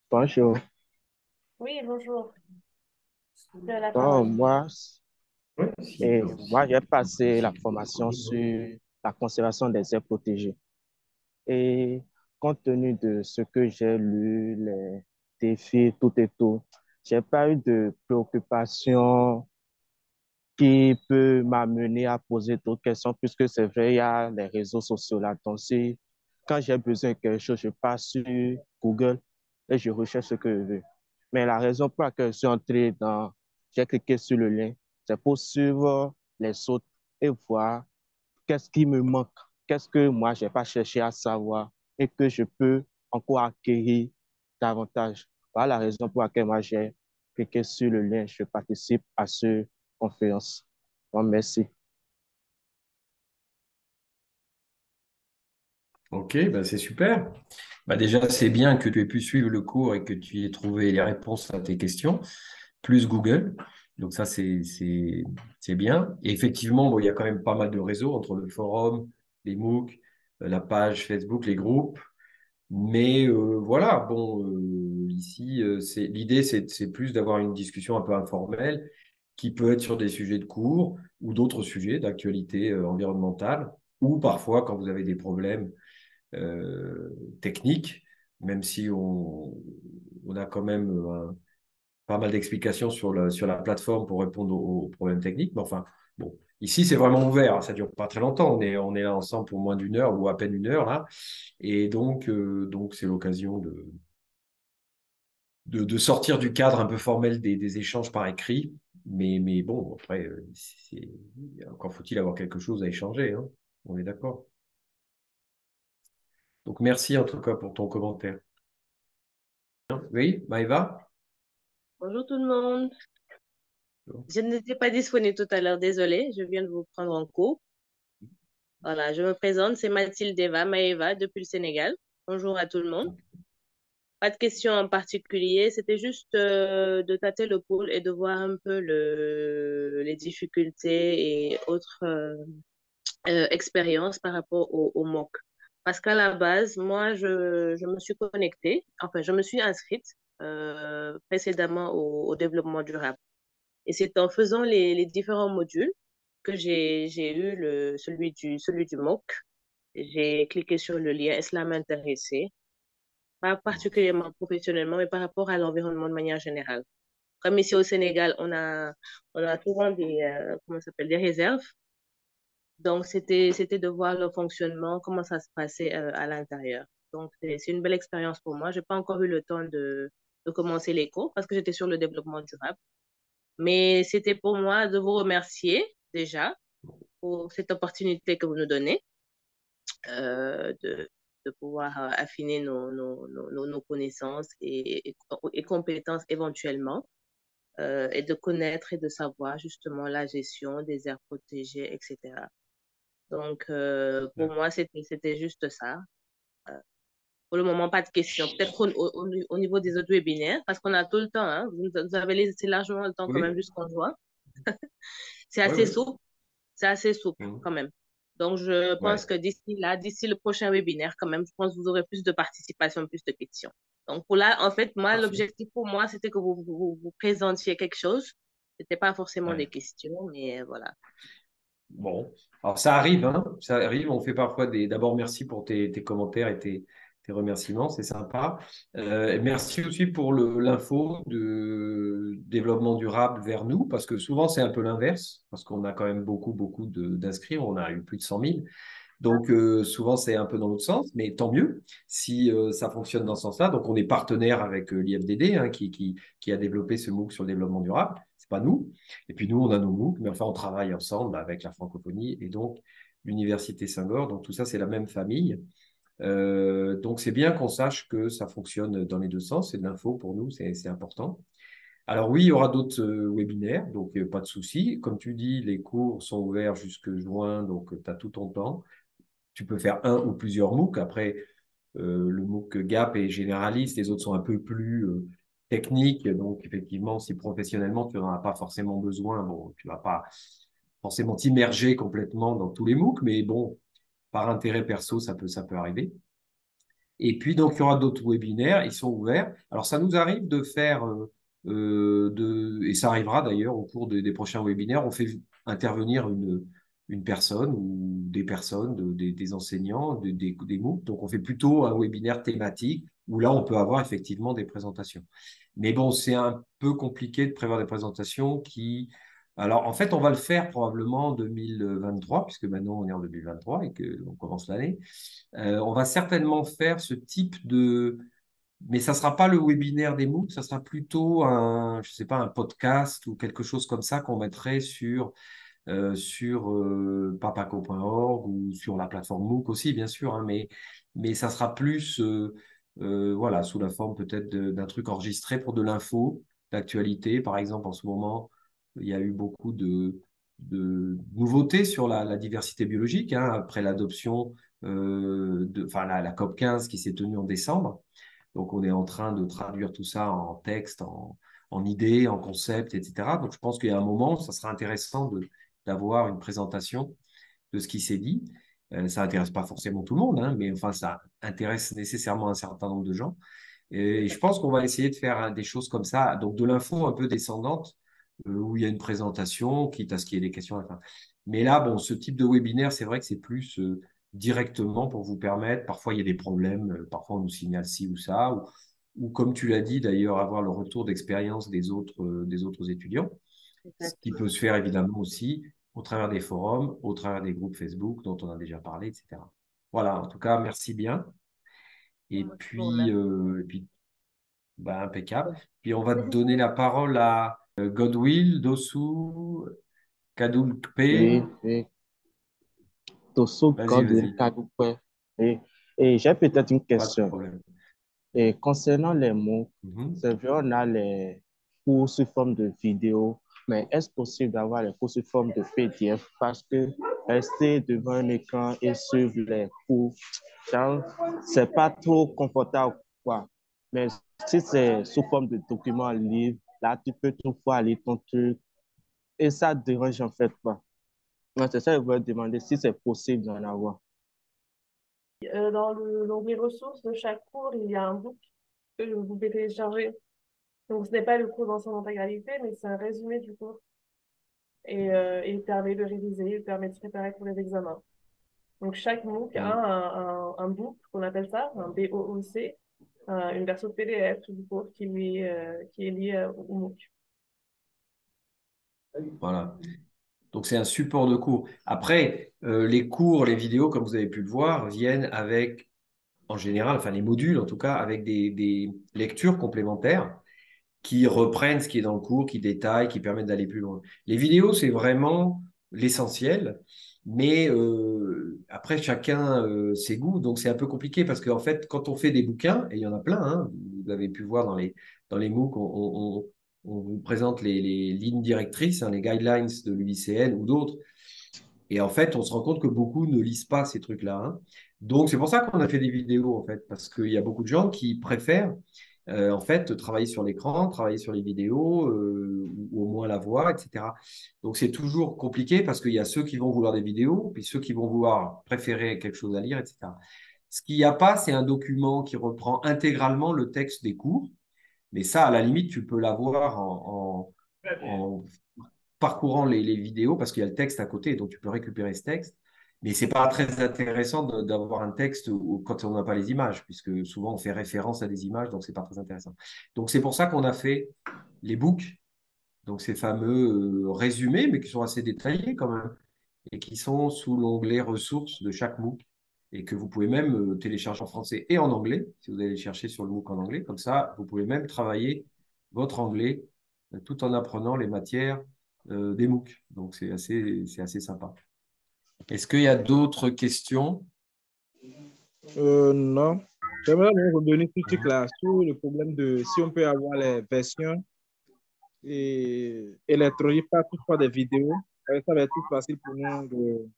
Bonjour. Oui, bonjour. Tu as la Donc, parole. moi, j'ai passé la formation sur la conservation des aires protégées. Et compte tenu de ce que j'ai lu, les défis, tout et tout, j'ai pas eu de préoccupation qui peut m'amener à poser d'autres questions, puisque c'est vrai, il y a les réseaux sociaux là. Donc, quand j'ai besoin de quelque chose, je passe sur Google et je recherche ce que je veux. Mais la raison pour laquelle je suis entré j'ai cliqué sur le lien, c'est pour suivre les autres et voir qu'est-ce qui me manque, qu'est-ce que moi, je n'ai pas cherché à savoir et que je peux encore acquérir davantage. Voilà la raison pour laquelle moi, j'ai cliqué sur le lien, je participe à cette conférence. Bon, merci. Ok, bah c'est super. Bah déjà, c'est bien que tu aies pu suivre le cours et que tu aies trouvé les réponses à tes questions, plus Google. Donc ça, c'est bien. Et effectivement, bon, il y a quand même pas mal de réseaux entre le forum, les MOOC, la page Facebook, les groupes. Mais voilà, bon, ici, l'idée, c'est plus d'avoir une discussion un peu informelle qui peut être sur des sujets de cours ou d'autres sujets d'actualité environnementale, ou parfois quand vous avez des problèmes euh, techniques, même si on a quand même pas mal d'explications sur la plateforme pour répondre aux problèmes techniques. Mais enfin, bon, ici, c'est vraiment ouvert, hein, ça dure pas très longtemps. On est là ensemble pour moins d'une heure ou à peine une heure, là. Et donc c'est l'occasion de sortir du cadre un peu formel des échanges par écrit. Mais bon, après, encore faut-il avoir quelque chose à échanger, hein. On est d'accord. Donc, merci en tout cas pour ton commentaire. Oui, Maëva? Bonjour tout le monde. Je n'étais pas disponible tout à l'heure, désolée. Je viens de vous prendre en cours. Voilà, je me présente, c'est Mathilde Eva Maeva depuis le Sénégal. Bonjour à tout le monde. Pas de questions en particulier, c'était juste de tâter le pouls et de voir un peu les difficultés et autres expériences par rapport au MOOC. Parce qu'à la base, moi, je me suis connectée, enfin, je me suis inscrite précédemment au développement durable. Et c'est en faisant les différents modules que j'ai eu celui du MOOC. J'ai cliqué sur le lien et cela m'intéressait, pas particulièrement professionnellement, mais par rapport à l'environnement de manière générale. Comme ici au Sénégal, on a souvent comment ça s'appelle, des réserves. Donc, c'était de voir le fonctionnement, comment ça se passait à l'intérieur. Donc, c'est une belle expérience pour moi. Je n'ai pas encore eu le temps de commencer les cours parce que j'étais sur le développement durable. Mais c'était pour moi de vous remercier déjà pour cette opportunité que vous nous donnez de pouvoir affiner nos connaissances et compétences éventuellement et de connaître et de savoir justement la gestion des aires protégées, etc. Donc, pour moi, c'était juste ça. Euh, pour le moment, pas de questions. Peut-être au niveau des autres webinaires, parce qu'on a tout le temps, hein, vous avez laissé largement le temps quand même Oui, jusqu'en juin. C'est oui, assez oui. souple. C'est assez souple Mhm. quand même. Donc, je pense Ouais. que d'ici là, d'ici le prochain webinaire, quand même, je pense que vous aurez plus de participation, plus de questions. Donc, pour là, en fait, moi, Parfait. l'objectif pour moi, c'était que vous présentiez quelque chose. C'était pas forcément des Ouais. questions, mais voilà. Bon, alors ça arrive, hein, ça arrive. On fait parfois D'abord, merci pour tes commentaires et tes remerciements, c'est sympa. Et merci aussi pour l'info de développement durable vers nous, parce que souvent c'est un peu l'inverse, parce qu'on a quand même beaucoup d'inscrits. On a eu plus de 100 000. Donc, souvent, c'est un peu dans l'autre sens, mais tant mieux si ça fonctionne dans ce sens-là. Donc, on est partenaire avec l'IFDD, hein, qui a développé ce MOOC sur le développement durable. C'est pas nous. Et puis, nous, on a nos MOOC, mais enfin, on travaille ensemble avec la francophonie et donc l'Université Saint-Goor. Donc, tout ça, c'est la même famille. Donc, c'est bien qu'on sache que ça fonctionne dans les deux sens. C'est de l'info pour nous, c'est important. Alors oui, il y aura d'autres webinaires, donc pas de souci. Comme tu dis, les cours sont ouverts jusque juin, donc tu as tout ton temps. Tu peux faire un ou plusieurs MOOC. Après, le MOOC Gap est généraliste, les autres sont un peu plus techniques. Donc, effectivement, si professionnellement, tu n'en as pas forcément besoin, bon, tu ne vas pas forcément t'immerger complètement dans tous les MOOC, mais bon, par intérêt perso, ça peut arriver. Et puis, donc, il y aura d'autres webinaires, ils sont ouverts. Alors, ça nous arrive de faire, et ça arrivera d'ailleurs au cours des prochains webinaires, on fait intervenir une personne ou des personnes, des enseignants, des MOOC. Donc, on fait plutôt un webinaire thématique où là, on peut avoir effectivement des présentations. Mais bon, c'est un peu compliqué de prévoir des présentations qui… Alors, en fait, on va le faire probablement en 2023, puisque maintenant, on est en 2023 et qu'on commence l'année. On va certainement faire ce type de… Mais ça ne sera pas le webinaire des MOOC, ça sera plutôt je sais pas, un podcast ou quelque chose comme ça qu'on mettrait sur papaco.org ou sur la plateforme MOOC aussi, bien sûr, hein, mais ça sera plus voilà, sous la forme peut-être d'un truc enregistré pour de l'info, d'actualité. Par exemple, en ce moment, il y a eu beaucoup de nouveautés sur la diversité biologique, hein, après l'adoption enfin, la COP15 qui s'est tenue en décembre. Donc, on est en train de traduire tout ça en texte, en idées, en concepts, etc. Donc, je pense qu'il y a un moment, ça sera intéressant d'avoir une présentation de ce qui s'est dit. Ça n'intéresse pas forcément tout le monde, hein, mais enfin, ça intéresse nécessairement un certain nombre de gens. Et je pense qu'on va essayer de faire des choses comme ça, donc de l'info un peu descendante, où il y a une présentation, quitte à ce qu'il y ait des questions à la fin. Mais là, bon, ce type de webinaire, c'est vrai que c'est plus directement pour vous permettre, parfois il y a des problèmes, parfois on nous signale ci ou ça, ou comme tu l'as dit d'ailleurs, avoir le retour d'expérience des autres étudiants, ce qui peut se faire évidemment aussi au travers des forums, au travers des groupes Facebook dont on a déjà parlé, etc. Voilà, en tout cas, merci bien. Moi, je vous remercie. Et puis bah, impeccable. Puis on va te donner la parole à Godwill, Dossou, Kadulkpe. Oui, oui. Tosso Vas-y, Godwin vas-y, Kadukwe. Et, et j'ai peut-être une pas de question. problème. Et concernant les mots, Mhm. c'est vrai, on a les cours sous forme de vidéo, mais est-ce possible d'avoir les cours sous forme de PDF? Parce que rester devant un écran et suivre les cours, genre, c'est pas trop confortable, quoi. Mais si c'est sous forme de document livre, là, tu peux toutefois lire ton truc et ça te dérange en fait pas. Ouais, c'est ça, je voulais demander si c'est possible d'en avoir. Dans l'onglet ressources de chaque cours, il y a un book que vous pouvez télécharger. Donc, ce n'est pas le cours dans son intégralité, mais c'est un résumé du cours. Et il permet de réviser, il permet de se préparer pour les examens. Donc, chaque MOOC a Mhm. un book, qu'on appelle ça, un BOOC, une version PDF du cours qui est liée au MOOC. Voilà. Donc, c'est un support de cours. Après, les cours, les vidéos, comme vous avez pu le voir, viennent avec, en général, enfin les modules en tout cas, avec des lectures complémentaires qui reprennent ce qui est dans le cours, qui détaillent, qui permettent d'aller plus loin. Les vidéos, c'est vraiment l'essentiel, mais après, chacun ses goûts, donc c'est un peu compliqué parce qu'en fait, quand on fait des bouquins, et il y en a plein, hein, vous avez pu voir dans les MOOC, on vous présente les lignes directrices, hein, les guidelines de l'UICN ou d'autres, et en fait, on se rend compte que beaucoup ne lisent pas ces trucs-là, hein. Donc, c'est pour ça qu'on a fait des vidéos, en fait, parce qu'il y a beaucoup de gens qui préfèrent, en fait, travailler sur l'écran, travailler sur les vidéos, ou au moins la voix, etc. Donc, c'est toujours compliqué parce qu'il y a ceux qui vont vouloir des vidéos, puis ceux qui vont vouloir préférer quelque chose à lire, etc. Ce qu'il n'y a pas, c'est un document qui reprend intégralement le texte des cours. Mais ça, à la limite, tu peux l'avoir en parcourant les vidéos parce qu'il y a le texte à côté, donc tu peux récupérer ce texte. Mais c'est pas très intéressant d'avoir un texte quand on n'a pas les images, puisque souvent on fait référence à des images, donc c'est pas très intéressant. Donc c'est pour ça qu'on a fait les books, donc ces fameux résumés, mais qui sont assez détaillés quand même, et qui sont sous l'onglet ressources de chaque MOOC, et que vous pouvez même télécharger en français et en anglais, si vous allez chercher sur le MOOC en anglais. Comme ça, vous pouvez même travailler votre anglais tout en apprenant les matières des MOOC. Donc, c'est assez sympa. Est-ce qu'il y a d'autres questions? Non. J'aimerais bien revenir tout de suite là sur le problème de si on peut avoir les versions électroniques, pas toutefois des vidéos. Ça va être plus facile pour nous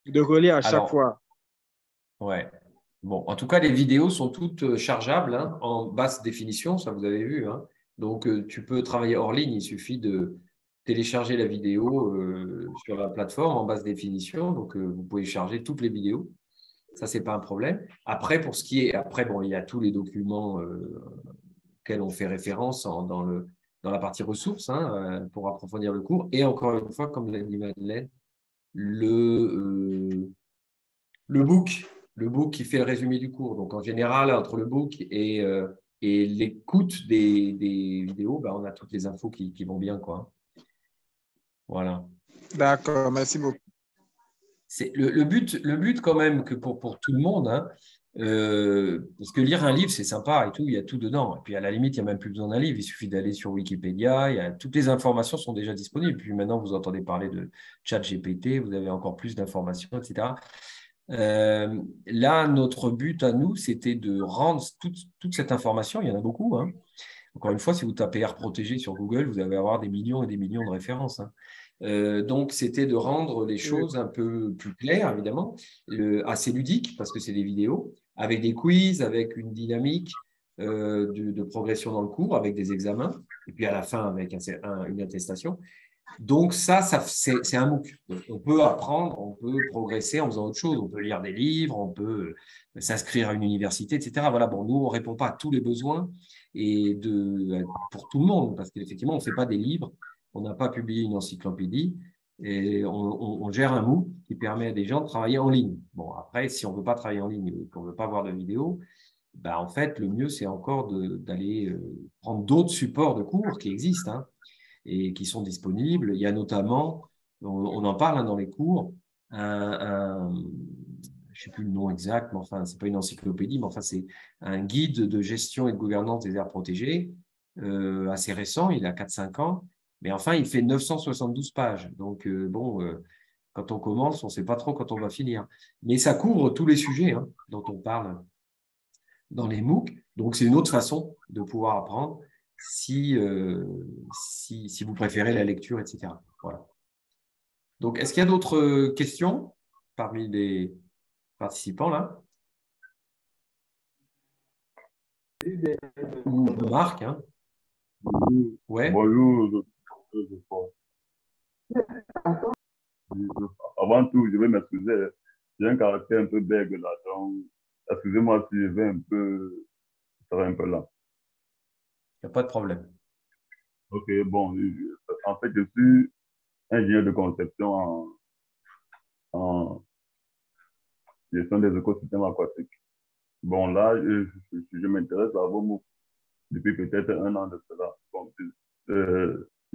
de relier à chaque Alors, fois. ouais. Bon, en tout cas, les vidéos sont toutes chargeables, hein, en basse définition, ça vous avez vu, hein. Donc, tu peux travailler hors ligne, il suffit de télécharger la vidéo sur la plateforme en basse définition. Donc, vous pouvez charger toutes les vidéos. Ça, ce n'est pas un problème. Après, pour ce qui est… Après, bon, il y a tous les documents auxquels on fait référence dans la partie ressources pour approfondir le cours. Et encore une fois, comme l'a dit Madeleine, le book qui fait le résumé du cours. Donc, en général, entre le book et l'écoute des vidéos, on a toutes les infos qui vont bien, quoi. Voilà. D'accord, merci beaucoup. C'est le but quand même que pour tout le monde, parce que lire un livre, c'est sympa et tout, il y a tout dedans. Et puis à la limite, il n'y a même plus besoin d'un livre, il suffit d'aller sur Wikipédia, toutes les informations sont déjà disponibles. Puis maintenant, vous entendez parler de ChatGPT, vous avez encore plus d'informations, etc. Là, notre but à nous, c'était de rendre toute cette information, il y en a beaucoup. Encore une fois, si vous tapez Air protégé sur Google, vous allez avoir des millions et des millions de références. Donc, c'était de rendre les choses un peu plus claires, évidemment, assez ludiques, parce que c'est des vidéos, avec des quiz, avec une dynamique de progression dans le cours, avec des examens, et puis à la fin, avec une attestation. Donc, ça c'est un MOOC. Donc, on peut apprendre, on peut progresser en faisant autre chose. On peut lire des livres, on peut s'inscrire à une université, etc. Voilà, bon, nous, on ne répond pas à tous les besoins pour tout le monde, parce qu'effectivement, on ne fait pas des livres, on n'a pas publié une encyclopédie, et on gère un MOOC qui permet à des gens de travailler en ligne. Bon, après, si on ne veut pas travailler en ligne et qu'on ne veut pas voir de vidéos, en fait, le mieux, c'est encore d'aller prendre d'autres supports de cours qui existent, et qui sont disponibles. Il y a notamment, on en parle dans les cours, je ne sais plus le nom exact, mais enfin, ce n'est pas une encyclopédie, mais enfin, c'est un guide de gestion et de gouvernance des aires protégées, assez récent, il a 4-5 ans, mais enfin, il fait 972 pages. Donc, quand on commence, on ne sait pas trop quand on va finir. Mais ça couvre tous les sujets dont on parle dans les MOOC. Donc, c'est une autre façon de pouvoir apprendre si vous préférez la lecture, etc. Voilà. Donc, est-ce qu'il y a d'autres questions parmi les participants là? Ou remarques, Ouais. Bonjour. Avant tout, je vais m'excuser. J'ai un caractère un peu bègue là, donc excusez-moi si je vais un peu, ça va un peu lent. Il n'y a pas de problème. Ok, bon, en fait, je suis ingénieur de conception en gestion des écosystèmes aquatiques. Bon, là, je m'intéresse à vos mots depuis peut-être 1 an de cela. Bon,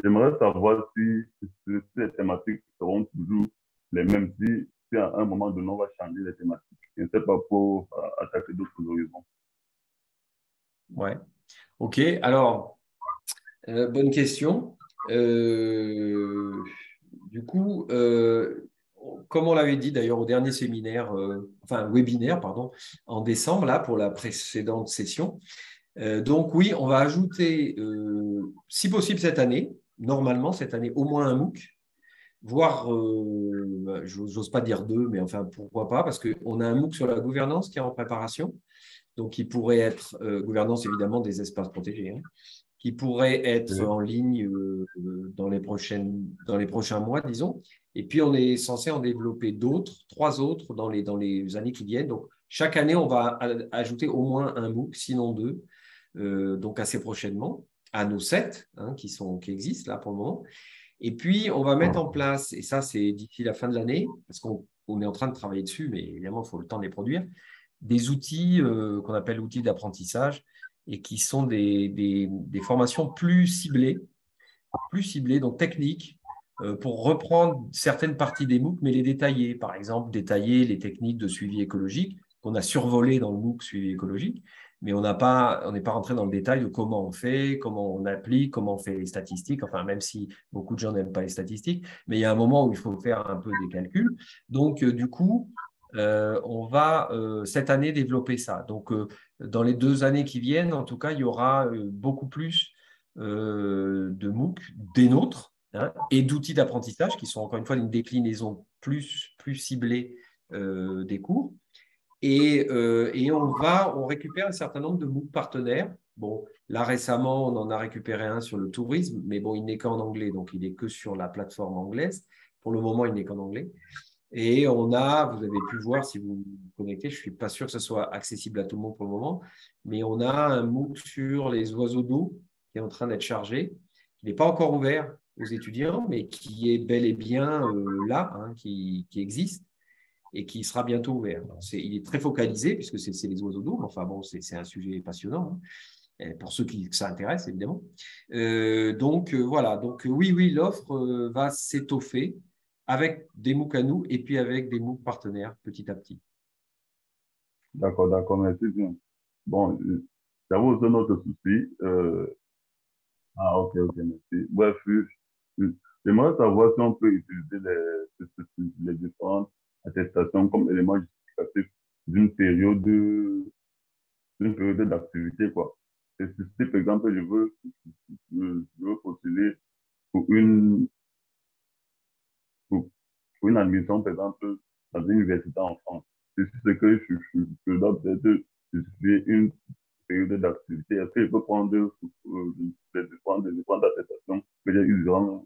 j'aimerais savoir si les thématiques seront toujours les mêmes, si à un moment donné, on va changer les thématiques. Je ne sais pas pour attaquer d'autres horizons. Ouais. OK. Alors, bonne question. Du coup, comme on l'avait dit d'ailleurs au dernier séminaire, webinaire, pardon, en décembre, là, pour la précédente session. Donc oui, on va ajouter, si possible cette année, normalement cette année, au moins un MOOC, voire, j'ose pas dire 2, mais enfin pourquoi pas, parce qu'on a un MOOC sur la gouvernance qui est en préparation, donc qui pourrait être, gouvernance évidemment des espaces protégés, qui pourrait être en ligne dans les prochains mois, disons. Et puis, on est censé en développer 3 autres dans les années qui viennent. Donc, chaque année, on va ajouter au moins un MOOC, sinon 2, donc assez prochainement, à nos 7 qui existent là pour le moment. Et puis, on va mettre en place, et ça, c'est d'ici la fin de l'année, parce qu'on est en train de travailler dessus, mais évidemment, il faut le temps de les produire, des outils qu'on appelle outils d'apprentissage, et qui sont des formations plus ciblées, donc techniques, pour reprendre certaines parties des MOOC, mais les détailler. Par exemple, détailler les techniques de suivi écologique qu'on a survolées dans le MOOC suivi écologique, mais on n'est pas rentré dans le détail de comment on fait, comment on applique, comment on fait les statistiques, enfin, même si beaucoup de gens n'aiment pas les statistiques, mais il y a un moment où il faut faire un peu des calculs. Donc, du coup, on va cette année développer ça. Donc, dans les 2 années qui viennent, en tout cas, il y aura beaucoup plus de MOOC, des nôtres, et d'outils d'apprentissage qui sont encore une fois une déclinaison plus ciblée des cours. Et on récupère un certain nombre de MOOC partenaires. Bon, là récemment, on en a récupéré un sur le tourisme, mais bon, il n'est qu'en anglais, donc il n'est que sur la plateforme anglaise. Pour le moment, il n'est qu'en anglais. Et on a, vous avez pu voir si vous vous connectez, je ne suis pas sûr que ce soit accessible à tout le monde pour le moment, mais on a un MOOC sur les oiseaux d'eau qui est en train d'être chargé, qui n'est pas encore ouvert aux étudiants, mais qui est bel et bien là, hein, qui existe et qui sera bientôt ouvert. Il est très focalisé puisque c'est les oiseaux d'eau, mais enfin bon, c'est un sujet passionnant, hein, pour ceux que ça intéresse évidemment. Voilà, donc oui, l'offre va s'étoffer avec des MOOC à nous et puis avec des MOOC partenaires petit à petit. D'accord, merci bien. Bon, j'avoue aussi un autre souci. Ok, merci. Bref, j'aimerais savoir si on peut utiliser les différentes attestations comme élément justificatif d'une période d'une période d'activité, quoi. Et si, par exemple, je veux postuler pour pour, pour une admission, par exemple, dans une université en France. Et si c'est que je dois peut-être justifier une période d'activité, est-ce que je peux prendre des différentes attestations que j'ai eues durant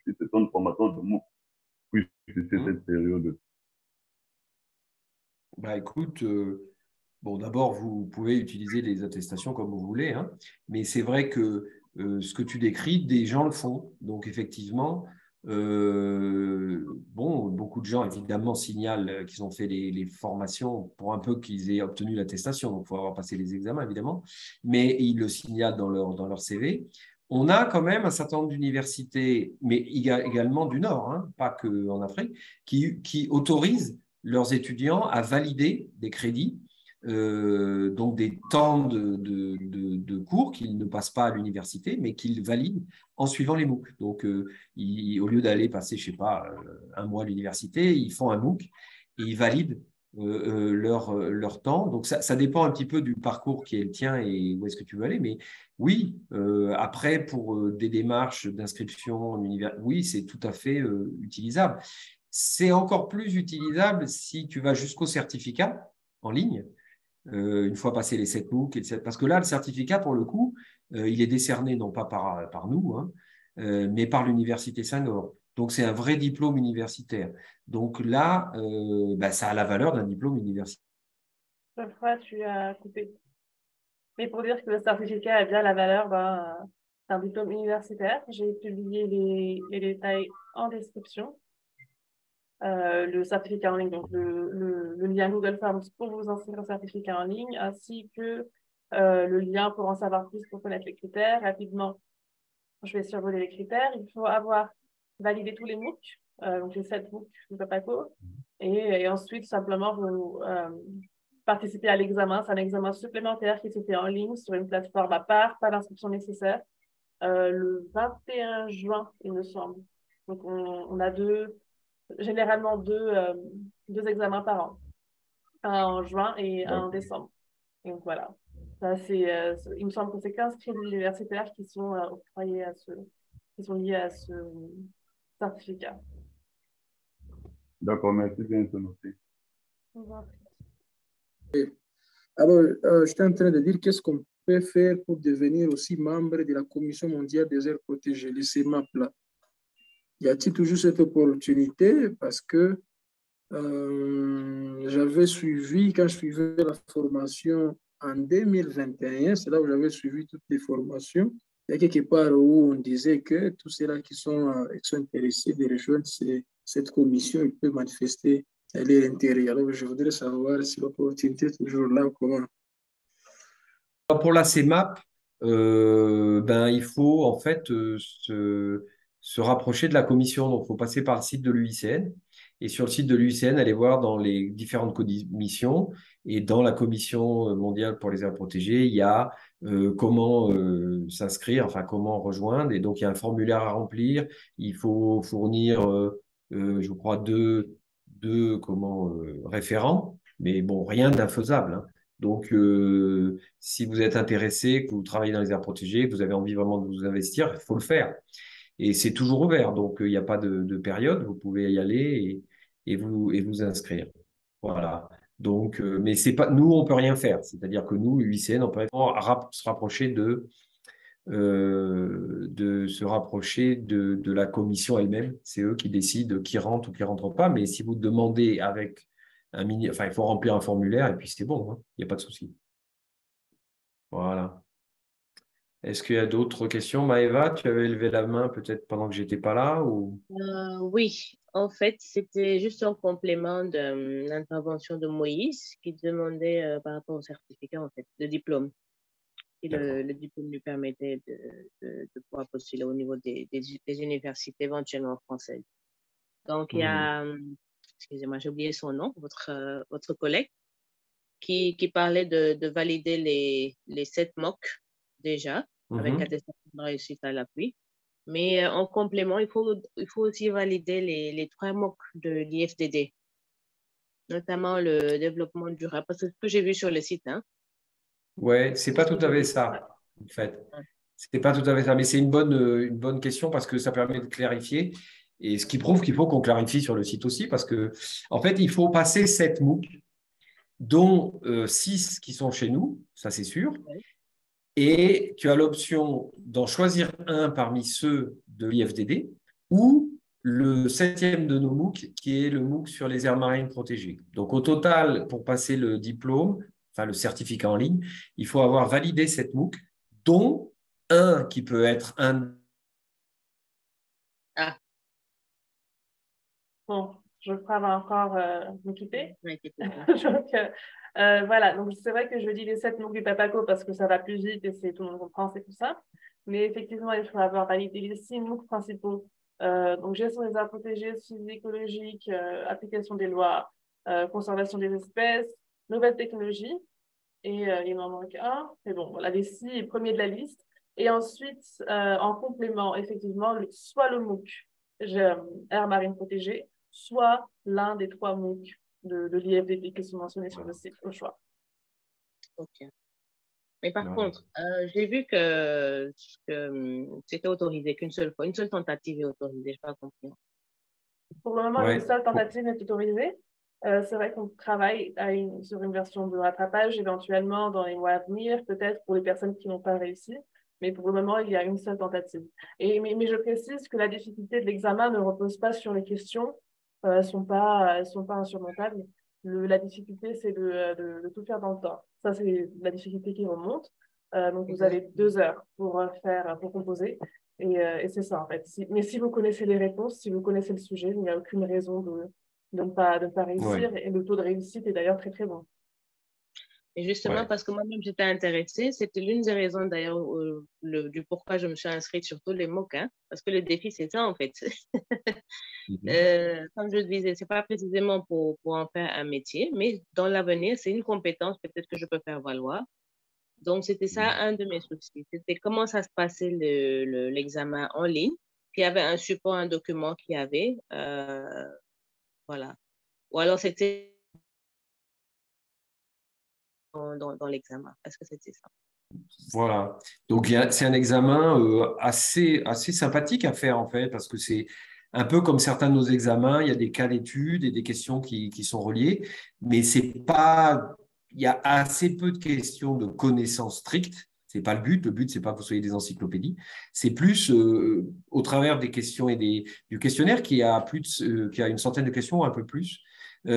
cette formation de mots, puis justifier cette période? Bah, écoute, bon, d'abord, vous pouvez utiliser les attestations comme vous voulez, hein, mais c'est vrai que ce que tu décris, des gens le font. Donc, effectivement, bon, beaucoup de gens, évidemment, signalent qu'ils ont fait les formations pour un peu qu'ils aient obtenu l'attestation. Donc, il faut avoir passé les examens, évidemment, mais ils le signalent dans leur CV. On a quand même un certain nombre d'universités, mais également du Nord, hein, pas qu'en Afrique, qui autorisent leurs étudiants à valider des crédits, donc des temps de cours qu'ils ne passent pas à l'université, mais qu'ils valident en suivant les MOOC. Donc, au lieu d'aller passer, je ne sais pas, un mois à l'université, ils font un MOOC et ils valident leur temps. Donc, ça dépend un petit peu du parcours qui est le tien et où est-ce que tu veux aller. Mais oui, après, pour des démarches d'inscription en université, oui, c'est tout à fait utilisable. C'est encore plus utilisable si tu vas jusqu'au certificat en ligne, une fois passé les 7 MOOC. Parce que là, le certificat, pour le coup, il est décerné non pas par nous, hein, mais par l'Université Saint-Maur. Donc, c'est un vrai diplôme universitaire. Donc là, ça a la valeur d'un diplôme universitaire. Chaque fois, tu as coupé. Mais pour dire que le certificat a bien la valeur d'un diplôme universitaire, j'ai publié les détails en description. Le certificat en ligne, donc le lien Google Forms pour vous inscrire au certificat en ligne, ainsi que le lien pour en savoir plus, pour connaître les critères. Rapidement, je vais survoler les critères. Il faut avoir validé tous les MOOC, donc les 7 MOOC du Papaco, et ensuite simplement vous participer à l'examen. C'est un examen supplémentaire qui se fait en ligne sur une plateforme à part, pas d'inscription nécessaire, le 21 juin, il me semble. Donc on a généralement deux examens par an, un en juin et un en décembre. Donc voilà. Ça, il me semble que c'est 15 crédits universitaires qui sont octroyés qui sont liés à ce certificat. D'accord, merci bien, c'est noté. Alors, j'étais en train de dire qu'est-ce qu'on peut faire pour devenir aussi membre de la Commission mondiale des aires protégées, le CEMAP là. Y a-t-il toujours cette opportunité? Parce que j'avais suivi, quand je suivais la formation en 2021, c'est là où j'avais suivi toutes les formations. Il y a quelque part où on disait que tous ceux-là qui sont intéressés de rejoindre cette commission, ils peuvent manifester leur intérêt. Alors, je voudrais savoir si l'opportunité est toujours là ou comment. Pour la CEMAP, il faut en fait se rapprocher de la commission. Donc, il faut passer par le site de l'UICN. Et sur le site de l'UICN, aller voir dans les différentes commissions. Et dans la commission mondiale pour les aires protégées, il y a comment s'inscrire, enfin comment rejoindre. Et donc, il y a un formulaire à remplir. Il faut fournir, je crois, deux référents. Mais bon, rien d'infaisable, hein. Donc, si vous êtes intéressé, que vous travaillez dans les aires protégées, que vous avez envie vraiment de vous investir, il faut le faire. Et c'est toujours ouvert, donc il n'y a pas de période, vous pouvez y aller et vous inscrire. Voilà. Donc, mais c'est pas, nous, on peut rien faire. C'est-à-dire que nous, UICN, on peut se rapprocher de se rapprocher de la commission elle-même. C'est eux qui décident qui rentre ou qui rentre pas. Mais si vous demandez avec enfin, il faut remplir un formulaire et puis c'est bon, hein. Il n'y a pas de souci. Voilà. Est-ce qu'il y a d'autres questions? Maëva, tu avais levé la main peut-être pendant que j'étais pas là ou... Oui, en fait, c'était juste un complément de l'intervention de Moïse qui demandait par rapport au certificat, en fait, de diplôme. Et le diplôme lui permettait de pouvoir postuler au niveau des universités éventuellement françaises. Donc, il y a, excusez-moi, j'ai oublié son nom, votre collègue, qui parlait de valider les 7 MOOC déjà, avec attestation de réussite à l'appui. Mais en complément, il faut aussi valider les 3 MOOC de l'IFDD, notamment le développement durable, parce que ce que j'ai vu sur le site, hein. Ouais, c'est pas tout à fait ça, en fait. C'est pas tout à fait ça, mais c'est une bonne question parce que ça permet de clarifier. Et ce qui prouve qu'il faut qu'on clarifie sur le site aussi, parce que, en fait, il faut passer 7 MOOC, dont 6 qui sont chez nous, ça c'est sûr. Ouais. Et tu as l'option d'en choisir un parmi ceux de l'IFDD ou le 7e de nos MOOC, qui est le MOOC sur les aires marines protégées. Donc, au total, pour passer le diplôme, enfin le certificat en ligne, il faut avoir validé cette MOOC, dont un qui peut être un... Ah, Bon, je crois avoir encore m'occuper. ouais, Donc, voilà, donc c'est vrai que je dis les 7 MOOC du Papaco parce que ça va plus vite et tout le monde comprend, c'est tout ça. Mais effectivement, il faut avoir validé les 6 MOOC principaux. Donc, gestion des aires protégées, suivi écologique, application des lois, conservation des espèces, nouvelles technologies. Et il m'en manque un. Mais bon, voilà, les 6 premiers de la liste. Et ensuite, en complément, effectivement, soit le MOOC aire marine protégée, soit l'un des 3 MOOC de l'IFDD qui sont mentionnés sur le site au choix. ok. Mais par Voilà. contre, j'ai vu que c'était autorisé qu'une seule fois, une seule tentative est autorisée, je n'ai pas compris. Pour le moment, Ouais. une seule tentative est autorisée. C'est vrai qu'on travaille sur une version de rattrapage éventuellement dans les mois à venir, peut-être pour les personnes qui n'ont pas réussi. Mais pour le moment, il y a une seule tentative. Mais je précise que la difficulté de l'examen ne repose pas sur les questions. Elles sont pas insurmontables. La difficulté, c'est de tout faire dans le temps. Ça, c'est la difficulté qui remonte. Donc, vous avez 2 heures pour composer. Et c'est ça, en fait. Mais si vous connaissez les réponses, si vous connaissez le sujet, il n'y a aucune raison de ne pas réussir. Ouais. Et le taux de réussite est d'ailleurs très, très bon. Et justement, Ouais. parce que moi-même, j'étais intéressée, c'était l'une des raisons d'ailleurs du pourquoi je me suis inscrite sur tous les MOOC, hein, parce que le défi, c'est ça, en fait. Comme je le disais, c'est pas précisément pour en faire un métier, mais dans l'avenir, c'est une compétence peut-être que je peux faire valoir. Donc, c'était ça un de mes soucis. C'était comment ça se passait l'examen en ligne. Puis, il y avait un support, un document qu'il y avait. Voilà. Ou alors, c'était dans l'examen. Est-ce que c'était ça? Voilà. Donc, c'est un examen assez sympathique à faire, en fait, parce que c'est un peu comme certains de nos examens, il y a des cas d'études et des questions qui sont reliées, mais c'est pas, il y a assez peu de questions de connaissances strictes. C'est pas le but. Le but, c'est pas que vous soyez des encyclopédies. C'est plus au travers des questions et du questionnaire qui a qui a une centaine de questions, un peu plus. Oui,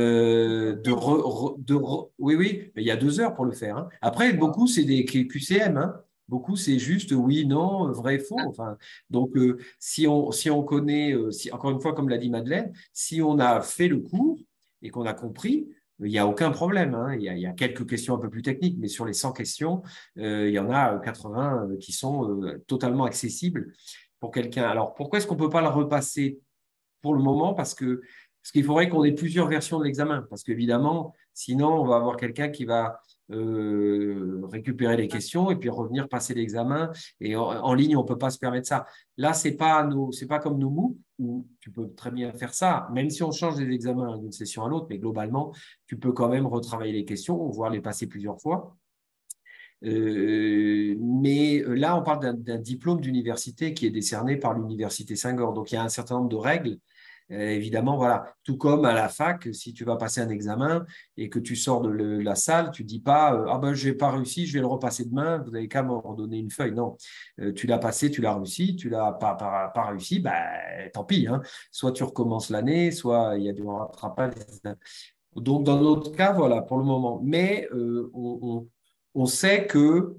oui, mais il y a 2 heures pour le faire, hein. Après, beaucoup, c'est des QCM, hein. Beaucoup, c'est juste oui, non, vrai, faux. Enfin, donc, si on connaît, encore une fois, comme l'a dit Madeleine, si on a fait le cours et qu'on a compris, il n'y a aucun problème, hein. Il y a quelques questions un peu plus techniques, mais sur les 100 questions, il y en a 80 qui sont totalement accessibles pour quelqu'un. Alors, pourquoi est-ce qu'on ne peut pas le repasser pour le moment? Parce qu'il faudrait qu'on ait plusieurs versions de l'examen. Parce qu'évidemment, sinon, on va avoir quelqu'un qui va récupérer les questions et puis revenir passer l'examen. Et en ligne, on ne peut pas se permettre ça. Là, ce n'est pas comme nos MOOC où tu peux très bien faire ça, même si on change les examens d'une session à l'autre. Mais globalement, tu peux quand même retravailler les questions, voire les passer plusieurs fois. Mais là, on parle d'un diplôme d'université qui est décerné par l'Université Senghor. Donc, il y a un certain nombre de règles Évidemment, voilà. Tout comme à la fac, si tu vas passer un examen et que tu sors de la salle, tu ne dis pas ah ben, je n'ai pas réussi, je vais le repasser demain, vous n'avez qu'à me redonner une feuille. Non, tu l'as passé, tu l'as réussi, tu l'as pas réussi, ben, tant pis. Hein. Soit tu recommences l'année, soit il y a du rattrapage. Donc, dans notre cas, voilà, pour le moment. Mais on sait que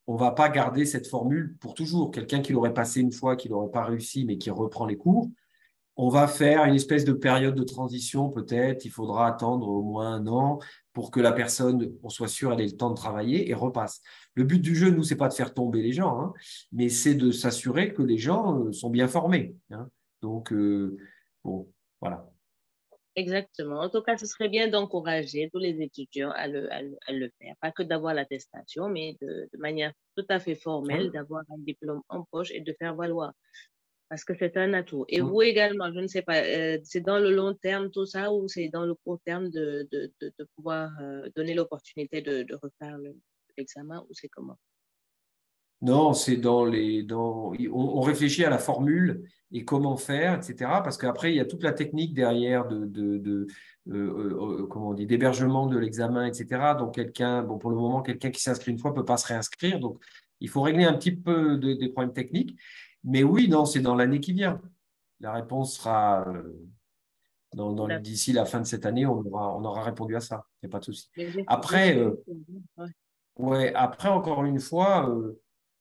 on ne va pas garder cette formule pour toujours. Quelqu'un qui l'aurait passé une fois, qui n'aurait pas réussi, mais qui reprend les cours, on va faire une espèce de période de transition peut-être. Il faudra attendre au moins un an pour que la personne, on soit sûr, elle ait le temps de travailler et repasse. Le but du jeu, nous, c'est pas de faire tomber les gens, hein, mais c'est de s'assurer que les gens sont bien formés. Hein. Donc, bon, voilà. Exactement. En tout cas, ce serait bien d'encourager tous les étudiants à le faire. Pas que d'avoir l'attestation, mais de manière tout à fait formelle, Ouais. d'avoir un diplôme en poche et de faire valoir. Parce que c'est un atout. Et Mm. vous également, je ne sais pas, c'est dans le long terme tout ça ou c'est dans le court terme de pouvoir donner l'opportunité de refaire l'examen ou c'est comment? Non, c'est on réfléchit à la formule et comment faire, etc. Parce qu'après, il y a toute la technique derrière comment on dit, d'hébergement de l'examen, etc. Donc, pour le moment, quelqu'un qui s'inscrit une fois ne peut pas se réinscrire. Donc, il faut régler un petit peu des problèmes techniques. Mais oui, non, c'est dans l'année qui vient. La réponse sera d'ici la fin de cette année, on aura répondu à ça. Il n'y a pas de souci. Après, après, encore une fois,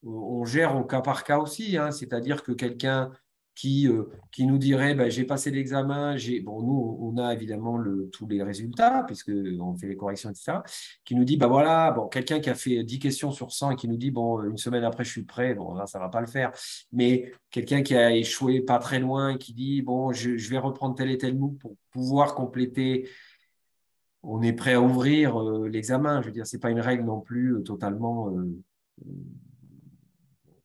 on gère au cas par cas aussi. Hein, c'est-à-dire que quelqu'un qui nous dirait j'ai passé l'examen, bon, nous, on a évidemment tous les résultats, puisqu'on fait les corrections, etc. Qui nous dit voilà, bon, quelqu'un qui a fait 10 questions sur 100 et qui nous dit bon, une semaine après, je suis prêt, bon, là, ça ne va pas le faire. Mais quelqu'un qui a échoué pas très loin et qui dit bon, je vais reprendre tel et tel MOOC pour pouvoir compléter, on est prêt à ouvrir l'examen. Je veux dire, c'est pas une règle non plus totalement.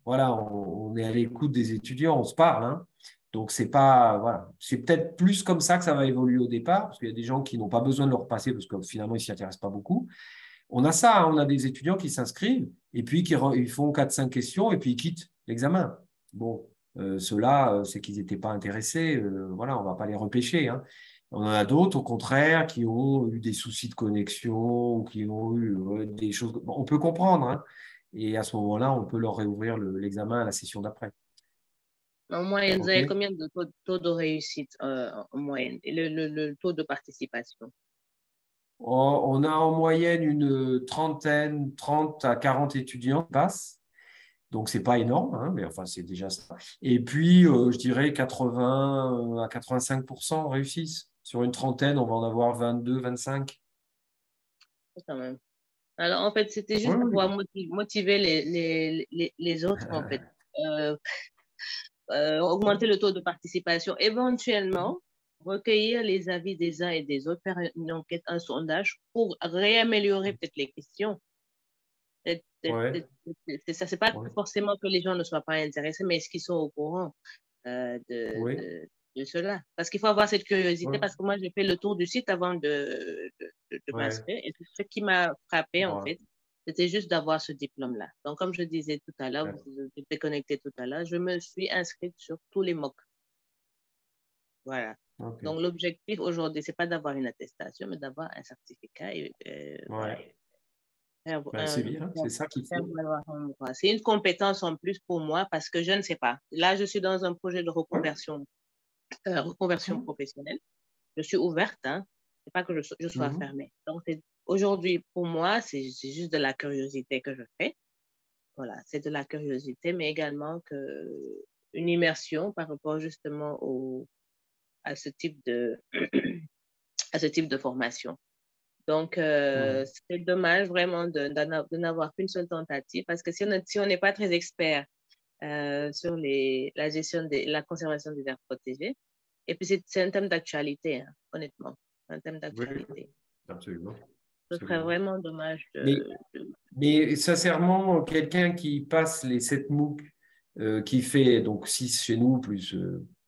Voilà, on est à l'écoute des étudiants, on se parle. Hein. Donc, c'est pas. Voilà. C'est peut-être plus comme ça que ça va évoluer au départ, parce qu'il y a des gens qui n'ont pas besoin de le repasser, parce que finalement, ils ne s'y intéressent pas beaucoup. On a ça, hein, on a des étudiants qui s'inscrivent, et puis ils font 4-5 questions, et puis ils quittent l'examen. Bon, ceux-là, c'est qu'ils n'étaient pas intéressés. Voilà, on ne va pas les repêcher. Hein. On en a d'autres, au contraire, qui ont eu des soucis de connexion, qui ont eu des choses. Bon, on peut comprendre. Hein. Et à ce moment-là, on peut leur réouvrir l'examen à la session d'après. En moyenne, vous avez OK. combien de taux de réussite en moyenne et le taux de participation? On a en moyenne une trentaine, 30 à 40 étudiants qui passent. Donc, ce n'est pas énorme, hein, mais enfin, c'est déjà ça. Et puis, je dirais 80 à 85% réussissent. Sur une trentaine, on va en avoir 22, 25. Quand même. Alors, en fait, c'était juste Oui, pour oui. pouvoir motiver les autres, en fait. Augmenter le taux de participation, éventuellement recueillir les avis des uns et des autres, faire une enquête, un sondage pour réaméliorer peut-être les questions. Ouais. C'est ça, c'est pas Ouais. forcément que les gens ne soient pas intéressés, mais est-ce qu'ils sont au courant Oui. de cela? Parce qu'il faut avoir cette curiosité, Ouais. parce que moi, j'ai fait le tour du site avant de Ouais. m'inscrire, et ce qui m'a frappé, en Ouais. fait, c'était juste d'avoir ce diplôme-là. Donc, comme je disais tout à l'heure, D'accord. vous étiez connecté tout à l'heure, je me suis inscrite sur tous les MOOC. Voilà. OK. Donc, l'objectif aujourd'hui, c'est pas d'avoir une attestation, mais d'avoir un certificat et voilà, Ouais. C'est bien, c'est ça qu'il faire faut. valoir son droit. C'est une compétence en plus pour moi parce que je ne sais pas. Là, je suis dans un projet de Ouais. reconversion professionnelle. Je suis ouverte, hein. C'est pas que je sois Mhm. fermée. Donc, aujourd'hui, pour moi, c'est juste de la curiosité que je fais. Voilà, c'est de la curiosité, mais également une immersion par rapport justement à ce type à ce type de formation. Donc, Mhm. c'est dommage vraiment de n'avoir qu'une seule tentative parce que si on n'est pas très expert sur la gestion la conservation des aires protégées, et puis c'est un thème d'actualité, hein, honnêtement, un thème Oui, d'actualité. absolument. Ce serait vraiment dommage Mais sincèrement, quelqu'un qui passe les 7 MOOC, qui fait donc 6 chez nous, plus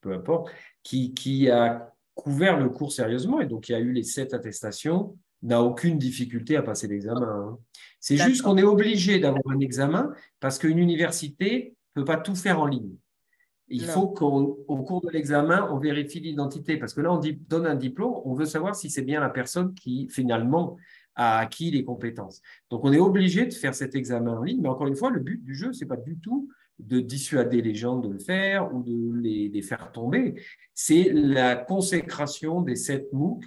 peu importe, qui a couvert le cours sérieusement et donc qui a eu les 7 attestations, n'a aucune difficulté à passer l'examen. Hein. C'est juste D'accord. qu'on est obligé d'avoir un examen parce qu'une université ne peut pas tout faire en ligne. Il Non. faut qu'au cours de l'examen, on vérifie l'identité. Parce que là, on donne un diplôme, on veut savoir si c'est bien la personne qui, finalement, a acquis les compétences. Donc, on est obligé de faire cet examen en ligne. Mais encore une fois, le but du jeu, ce n'est pas du tout de dissuader les gens de le faire ou de les faire tomber. C'est la consécration des 7 MOOC,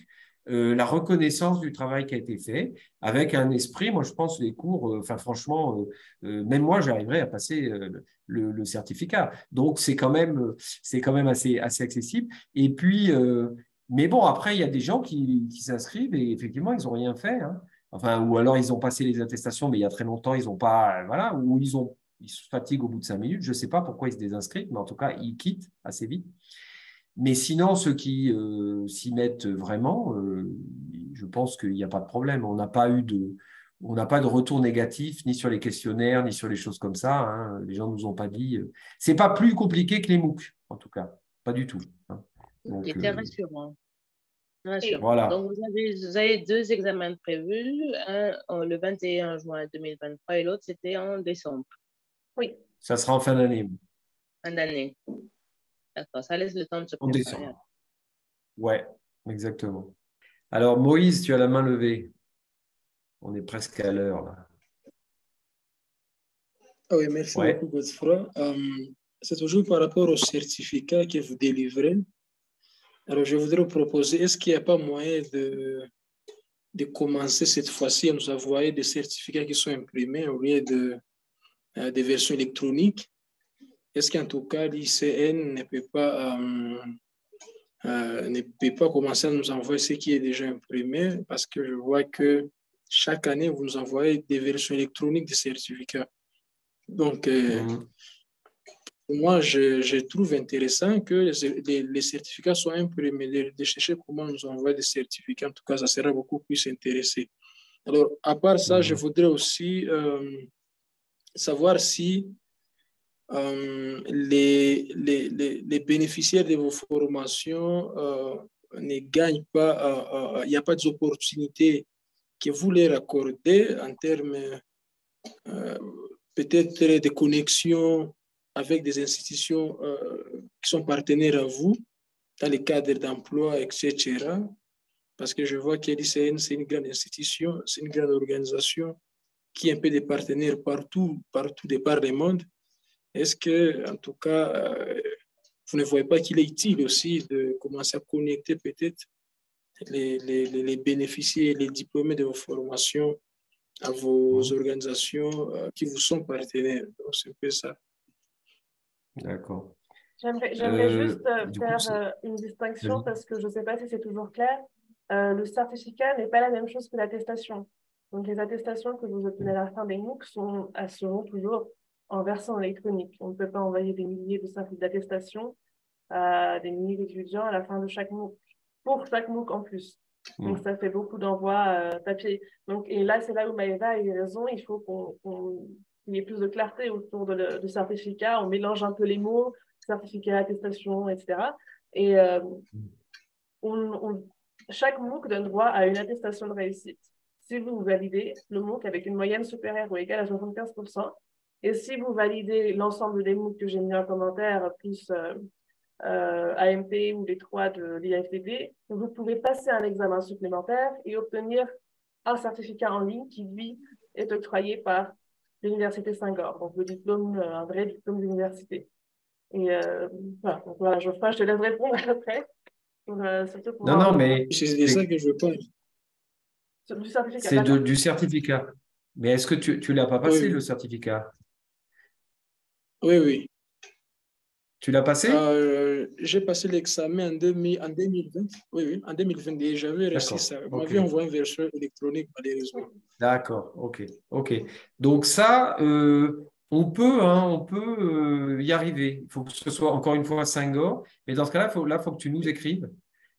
la reconnaissance du travail qui a été fait, avec un esprit, moi je pense les cours, enfin franchement, même moi j'arriverai à passer le certificat. Donc c'est quand même assez accessible. Et puis, mais bon, après, il y a des gens qui s'inscrivent et effectivement, ils n'ont rien fait, hein. Enfin, ou alors ils ont passé les attestations, mais il y a très longtemps, ils n'ont pas, voilà, ou ils se fatiguent au bout de 5 minutes. Je ne sais pas pourquoi ils se désinscrivent, mais en tout cas, ils quittent assez vite. Mais sinon, ceux qui s'y mettent vraiment, je pense qu'il n'y a pas de problème. On n'a pas de retour négatif ni sur les questionnaires, ni sur les choses comme ça, hein. Les gens ne nous ont pas dit. C'est pas plus compliqué que les MOOC, en tout cas. Pas du tout, hein. Donc, C'était rassurant. Et voilà. Donc, vous avez 2 examens prévus, un le 21 juin 2023 et l'autre, c'était en décembre, oui, Ça sera en fin d'année, fin d'année. D'accord, ça laisse le temps de se en préparer. décembre. Ouais, exactement. Alors, Moïse, tu as la main levée. On est presque à l'heure, là. Ah oui, merci Ouais. beaucoup, Godefroy. C'est toujours par rapport au certificat que vous délivrez. Alors, je voudrais vous proposer, est-ce qu'il n'y a pas moyen de commencer cette fois-ci à nous envoyer des certificats qui sont imprimés au lieu des versions électroniques? Est-ce qu'en tout cas, l'ICN ne peut pas commencer à nous envoyer ce qui est déjà imprimé? Parce que je vois que chaque année, vous nous envoyez des versions électroniques des certificats. Donc, moi, je trouve intéressant que les certificats soient imprimés, de chercher comment nous envoyer des certificats. En tout cas, ça sera beaucoup plus intéressant. Alors, à part ça, je voudrais aussi savoir si les bénéficiaires de vos formations ne gagnent pas, il n'y a pas d'opportunités que vous leur accordez en termes peut-être de connexions avec des institutions qui sont partenaires à vous, dans les cadres d'emploi, etc. Parce que je vois que l'ICN, c'est une grande institution, c'est une grande organisation qui a un peu des partenaires partout de par le monde. Est-ce que, en tout cas, vous ne voyez pas qu'il est utile aussi de commencer à connecter peut-être les bénéficiaires, les diplômés de vos formations à vos organisations qui vous sont partenaires? Donc, c'est un peu ça. D'accord. j'aimerais juste Du coup, faire une distinction vas-y. parce que je ne sais pas si c'est toujours clair. Le certificat n'est pas la même chose que l'attestation. Donc, les attestations que vous obtenez à la fin des MOOC seront toujours en version électronique. On ne peut pas envoyer des milliers de certificats d'attestation à des milliers d'étudiants à la fin de chaque MOOC, pour chaque MOOC en plus. Donc, ça fait beaucoup d'envois papier. Donc, et là, c'est là où Maëva a eu raison. Il faut qu'il y ait plus de clarté autour de certificat. On mélange un peu les mots, certificat, attestation, etc. Et chaque MOOC donne droit à une attestation de réussite. Si vous validez le MOOC avec une moyenne supérieure ou égale à 75%, et si vous validez l'ensemble des MOOC que j'ai mis en commentaire, plus AMP ou les 3 de l'IFTD, vous pouvez passer un examen supplémentaire et obtenir un certificat en ligne qui, lui, est octroyé par l'Université Saint-Goard, donc le diplôme, un vrai diplôme d'université. Et voilà, donc voilà, Geoffroy, je te laisse répondre après. Surtout pour Non, mais C'est de ça que je parle. du certificat. c'est du certificat. Mais est-ce que tu ne l'as pas passé, le certificat? Oui, oui. Tu l'as passé? J'ai passé l'examen en 2020. Oui, oui, en 2020. Et j'avais réussi ça. On m'avait envoyé une version électronique, malheureusement. D'accord, ok. Donc ça, on peut y arriver. Il faut que ce soit encore une fois Saint-Goard. Mais dans ce cas-là, il faut que tu nous écrives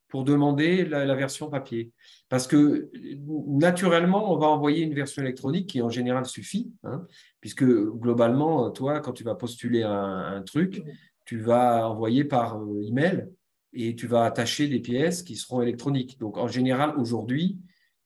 pour demander la version papier. Parce que naturellement, on va envoyer une version électronique qui en général suffit, hein, puisque globalement, toi, quand tu vas postuler un truc, tu vas envoyer par email et tu vas attacher des pièces qui seront électroniques. Donc en général, aujourd'hui,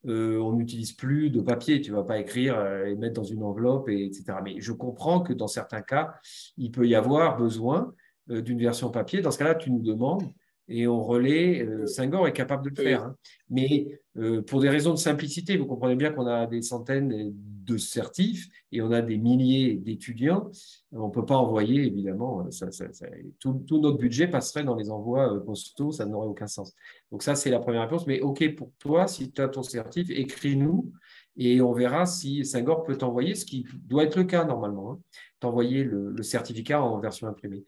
on n'utilise plus de papier. Tu ne vas pas écrire et mettre dans une enveloppe, etc. Mais je comprends que dans certains cas, il peut y avoir besoin. d'une version papier, dans ce cas-là, tu nous demandes et on relaie. Senghor est capable de le faire. Hein. Mais pour des raisons de simplicité, vous comprenez bien qu'on a des centaines de certifs et on a des milliers d'étudiants. On ne peut pas envoyer, évidemment, tout notre budget passerait dans les envois postaux, ça n'aurait aucun sens. Donc ça, c'est la première réponse. Mais OK, pour toi, si tu as ton certif, écris-nous et on verra si Senghor peut t'envoyer, ce qui doit être le cas normalement, hein, t'envoyer le certificat en version imprimée.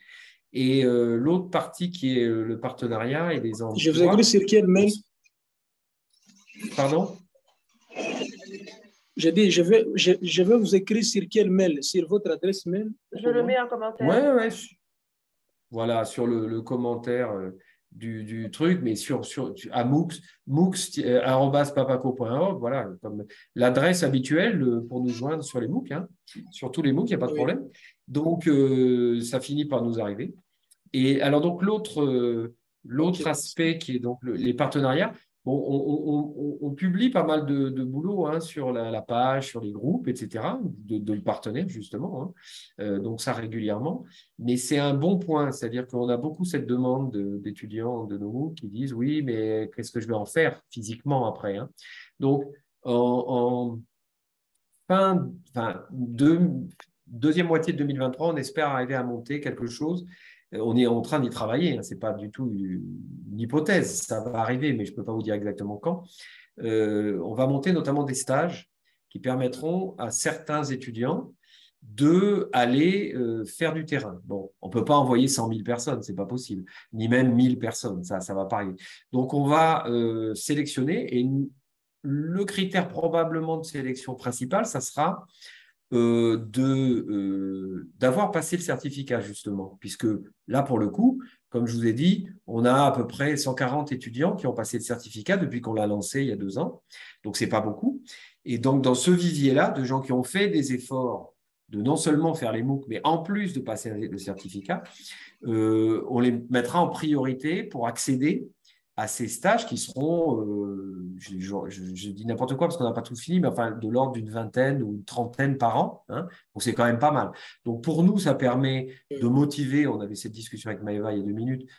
Et l'autre partie qui est le partenariat et les emplois. Je vous écris sur quel mail? Pardon? J'ai dit, je vais vous écrire sur quel mail? Sur votre adresse mail? Je le mets en commentaire. Ouais. Voilà, sur le commentaire du truc, mais à moocs@papaco.org, voilà, comme l'adresse habituelle pour nous joindre sur les MOOC, hein. Sur tous les MOOC, il n'y a pas de problème. Donc, ça finit par nous arriver. Et alors, donc, l'autre aspect qui est donc les partenariats, bon, on publie pas mal de boulot hein, sur la page, sur les groupes, etc., de partenaires, justement. Hein. Donc, ça régulièrement. Mais c'est un bon point, c'est-à-dire qu'on a beaucoup cette demande d'étudiants de nos MOOC qui disent oui, mais qu'est-ce que je vais en faire physiquement après hein. Donc, en deuxième moitié de 2023, on espère arriver à monter quelque chose. On est en train d'y travailler, hein. Ce n'est pas du tout une hypothèse, ça va arriver, mais je ne peux pas vous dire exactement quand. On va monter notamment des stages qui permettront à certains étudiants d'aller faire du terrain. Bon, on ne peut pas envoyer 100 000 personnes, ce n'est pas possible, ni même 1000 personnes, ça ne va pas arriver. Donc, on va sélectionner et le critère probablement de sélection principale, ça sera d'avoir passé le certificat, justement, puisque là, pour le coup, comme je vous ai dit, on a à peu près 140 étudiants qui ont passé le certificat depuis qu'on l'a lancé il y a 2 ans, donc ce n'est pas beaucoup. Et donc, dans ce vivier-là, de gens qui ont fait des efforts de non seulement faire les MOOC, mais en plus de passer le certificat, on les mettra en priorité pour accéder à ces stages qui seront, je dis n'importe quoi parce qu'on n'a pas tout fini, mais enfin de l'ordre d'une vingtaine ou une trentaine par an. Hein, donc, c'est quand même pas mal. Donc, pour nous, ça permet de motiver, on avait cette discussion avec Maëva il y a 2 minutes,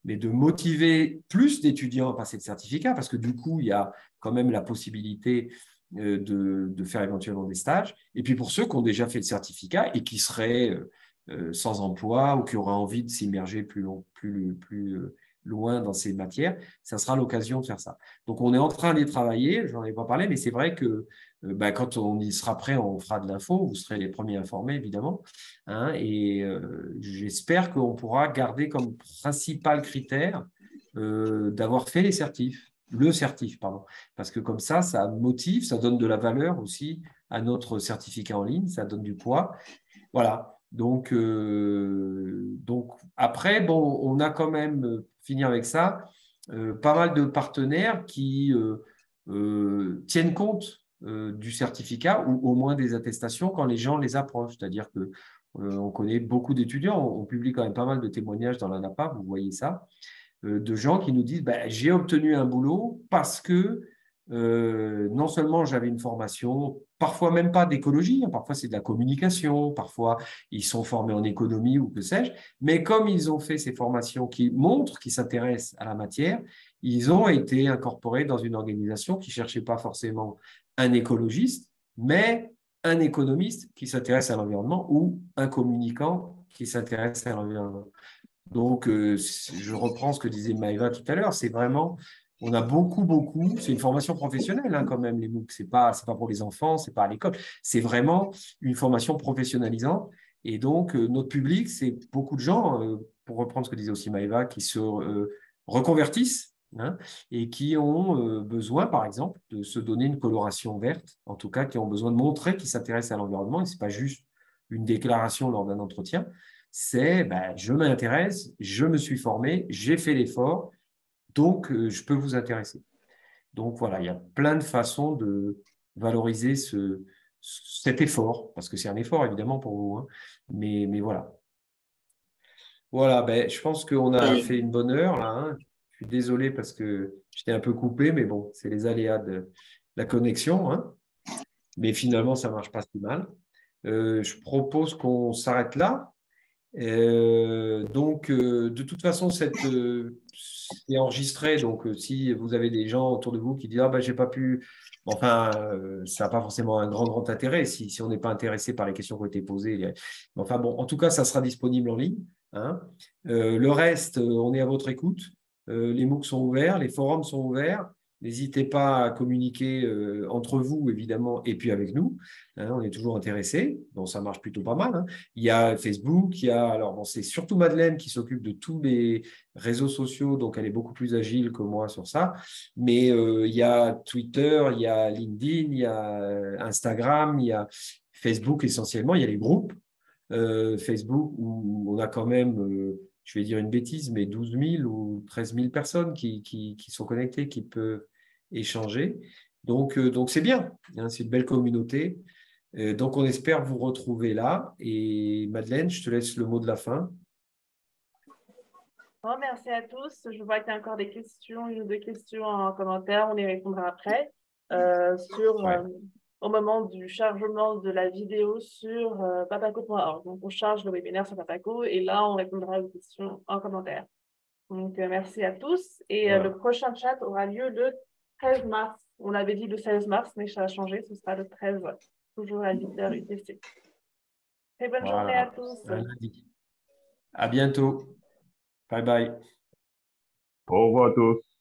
mais de motiver plus d'étudiants à passer le certificat parce que du coup, il y a quand même la possibilité de faire éventuellement des stages. Et puis, pour ceux qui ont déjà fait le certificat et qui seraient sans emploi ou qui auraient envie de s'immerger plus loin dans ces matières, ça sera l'occasion de faire ça. Donc, on est en train d'y travailler, je n'en ai pas parlé, mais c'est vrai que quand on y sera prêt, on fera de l'info, vous serez les premiers informés, évidemment. Hein, et j'espère qu'on pourra garder comme principal critère d'avoir fait le certif, pardon. Parce que comme ça motive, ça donne de la valeur aussi à notre certificat en ligne, ça donne du poids. Voilà. Donc après, bon, on a quand même, pour finir avec ça, pas mal de partenaires qui tiennent compte du certificat ou au moins des attestations quand les gens les approchent. C'est-à-dire que on connaît beaucoup d'étudiants, on publie quand même pas mal de témoignages dans l'ANAPA, vous voyez ça, de gens qui nous disent j'ai obtenu un boulot parce que non seulement j'avais une formation, parfois même pas d'écologie, hein, parfois c'est de la communication, parfois ils sont formés en économie ou que sais-je, mais comme ils ont fait ces formations qui montrent qu'ils s'intéressent à la matière, ils ont été incorporés dans une organisation qui ne cherchait pas forcément un écologiste, mais un économiste qui s'intéresse à l'environnement ou un communicant qui s'intéresse à l'environnement. Donc, je reprends ce que disait Maëva tout à l'heure, c'est vraiment, on a beaucoup, c'est une formation professionnelle hein, quand même, les MOOC, c'est pas pour les enfants, c'est pas à l'école, c'est vraiment une formation professionnalisante. Et donc, notre public, c'est beaucoup de gens, pour reprendre ce que disait aussi Maëva, qui se reconvertissent hein, et qui ont besoin, par exemple, de se donner une coloration verte, en tout cas, qui ont besoin de montrer qu'ils s'intéressent à l'environnement, et ce n'est pas juste une déclaration lors d'un entretien. C'est je m'intéresse, je me suis formé, j'ai fait l'effort, donc je peux vous intéresser. Donc voilà, il y a plein de façons de valoriser cet effort, parce que c'est un effort évidemment pour vous, hein, mais voilà. Voilà, je pense qu'on a fait une bonne heure là. Hein. Je suis désolé parce que j'étais un peu coupé, mais bon, c'est les aléas de la connexion. Hein. Mais finalement, ça ne marche pas si mal. Je propose qu'on s'arrête là. De toute façon, c'est enregistré. Donc, si vous avez des gens autour de vous qui disent ah ben j'ai pas pu, enfin, ça n'a pas forcément un grand intérêt si on n'est pas intéressé par les questions qui ont été posées. Enfin bon, en tout cas, ça sera disponible en ligne, hein. Le reste, on est à votre écoute. Les MOOC sont ouverts, les forums sont ouverts. N'hésitez pas à communiquer entre vous, évidemment, et puis avec nous, hein, on est toujours intéressés. Bon, ça marche plutôt pas mal, hein. Il y a Facebook, alors bon, c'est surtout Madeleine qui s'occupe de tous les réseaux sociaux, donc elle est beaucoup plus agile que moi sur ça. Mais il y a Twitter, il y a LinkedIn, il y a Instagram, il y a Facebook essentiellement, il y a les groupes Facebook où on a quand même, je vais dire une bêtise, mais 12 000 ou 13 000 personnes qui sont connectées, qui peuvent échanger. Donc c'est bien, hein, c'est une belle communauté. Donc, on espère vous retrouver là. Et Madeleine, je te laisse le mot de la fin. Bon, merci à tous. Je vois qu'il y a encore des questions, une ou deux questions en commentaire. On y répondra après. Au moment du chargement de la vidéo sur papaco.org. Donc, on charge le webinaire sur Papaco et là, on répondra aux questions en commentaire. Donc, merci à tous. Et Voilà. le prochain chat aura lieu le 13 mars. On avait dit le 16 mars, mais ça a changé. Ce sera le 13, toujours à 8h UTC. Très bonne journée à tous. À lundi. À bientôt. Bye bye. Au revoir à tous.